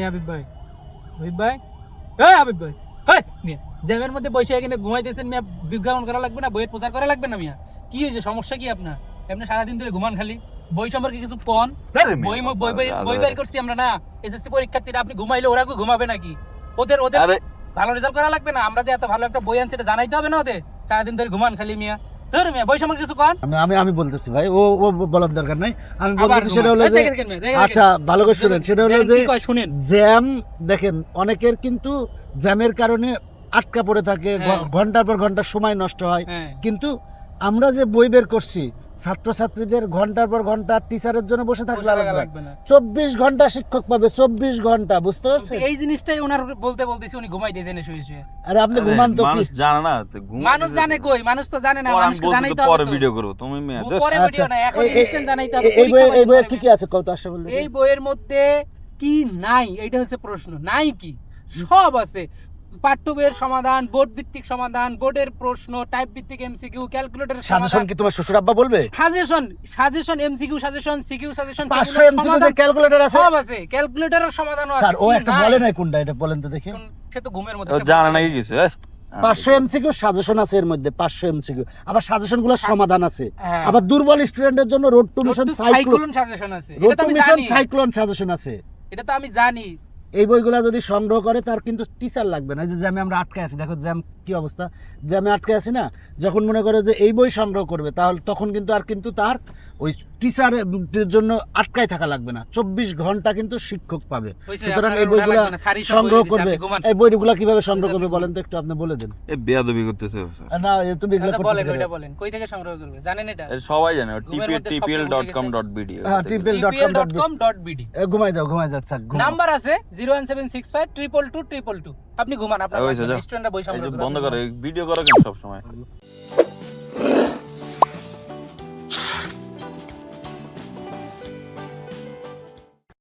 হাবিব ভাই হাবিব ভাই এই হাবিব ভাই হেই মিয়া জ্যামের মধ্যে বসে এখানে ঘুমাইতেছেন মিয়া, বিজ্ঞাপন করা লাগবে না, বইয়ের প্রচার করা লাগবে না মিয়া? কি হয়েছে, সমস্যা কি আপনার? আপনি সারাদিন ধরে ঘুমান খালি, বই সম্পর্কে কিছু কোন? বই বই বই বের করছি আমরা না, এসএসসি পরীক্ষার্থীরা, আপনি ঘুমাইলে ওরা কি ঘুমাবে নাকি? ওদের ওদের ভালো রেজাল্ট করা লাগবে না? আমরা যে এত ভালো একটা বই আনছি এটা জানাইতে হবে না ওদের? সারাদিন ধরে ঘুমান খালি মিয়া, ধর মিয়া বই সম্পর্কে কিছু কোন? আমি বলতেছি ভাই, ও বলার দরকার নাই। আমি বলতেছি সেটা হলো যে, আচ্ছা ভালো করে শুনেন, সেটা হলো যে জ্যাম, দেখেন অনেকের কিন্তু জ্যামের কারণে আটকা পড়ে থাকে, ঘন্টার পর ঘন্টা সময় নষ্ট হয়। কিন্তু আমরা যে বই বের করছি, ছাত্রছাত্রীদের ঘন্টার পর ঘন্টা টিচারের জন্য বসে থাকলে লাগবে না, 24 ঘন্টা শিক্ষক পাবে, 24 ঘন্টা, বুঝতে পারছেন? এই জিনিসটাই ওনার বলতেছি, উনি ঘুমাইতে জেনে শুয়ে। আরে আপনি ঘুমান তো, কি জানা না? মানুষ জানে কই? মানুষ তো জানে না, মানুষকে জানাইতে হবে। পরে ভিডিও করব, তুমি পরে ভিডিও না, এখন ইনস্ট্যান্ট জানাইতে হবে। এই বইয়ে কি কি আছে কত আসলে বলতে? এই বইয়ের মধ্যে কি নাই, এইটা হচ্ছে প্রশ্ন। নাই কি? সব আছে। পাঠ্য বইয়ের সমাধান, বোর্ড ভিত্তিক সমাধান, বোর্ডের প্রশ্ন, টাইপ ভিত্তিক এমসিকিউ, ক্যালকুলেটরের সাজেশন। কি তোমার শ্বশুর আব্বা বলবে? Suggestion MCQ suggestion, CQ suggestion, 500 MCQ যে ক্যালকুলেটর আছে, সব আছে। ক্যালকুলেটরের সমাধানও আছে। স্যার ও একটা বলে নাই কোনটা, এটা বলেন তো দেখি। সে তো ঘুমের মধ্যে জানা নাকি কিছু? 500 এমসিকিউ সাজেশন আছে এর মধ্যে, 500 এমসিকিউ। আবার সাজেশনগুলোর সমাধান আছে। আবার দুর্বল স্টুডেন্টের জন্য road to mission cyclone suggestion আছে। Road to mission cyclone suggestion আছে। এটা তো আমি জানি। এই বইগুলা যদি সংগ্রহ করে তার কিন্তু টিচার লাগবে না। এই যে জ্যামে আমরা আটকে আছি, দেখো জ্যাম কি অবস্থা, জ্যামে আটকে আছি না, যখন মনে করে যে এই বই সংগ্রহ করবে, তাহলে তখন কিন্তু আর কিন্তু তার ওই টিচারের জন্য আটকায় থাকা লাগবে না, 24 ঘন্টা কিন্তু শিক্ষক পাবে। সুতরাং এই বইগুলা সংগ্রহ করবে। এই বইগুলা কিভাবে সংগ্রহ করবে বলেন তো একটু, আপনি বলে দেন। এই বেয়াদবি করতেছে না, তুমি এগুলা বলেন, ওইটা বলেন, কই থেকে সংগ্রহ করবে জানেন? এটা সবাই জানে, tpl.com.bd tpl.com.bd। ঘুমাই যাও নাম্বার আছে 01765 222 222। আপনি ঘুমান, আপনার স্টুডেন্টরা বই সংগ্রহ করবে। বন্ধ করো ভিডিও করো কেন সব সময়?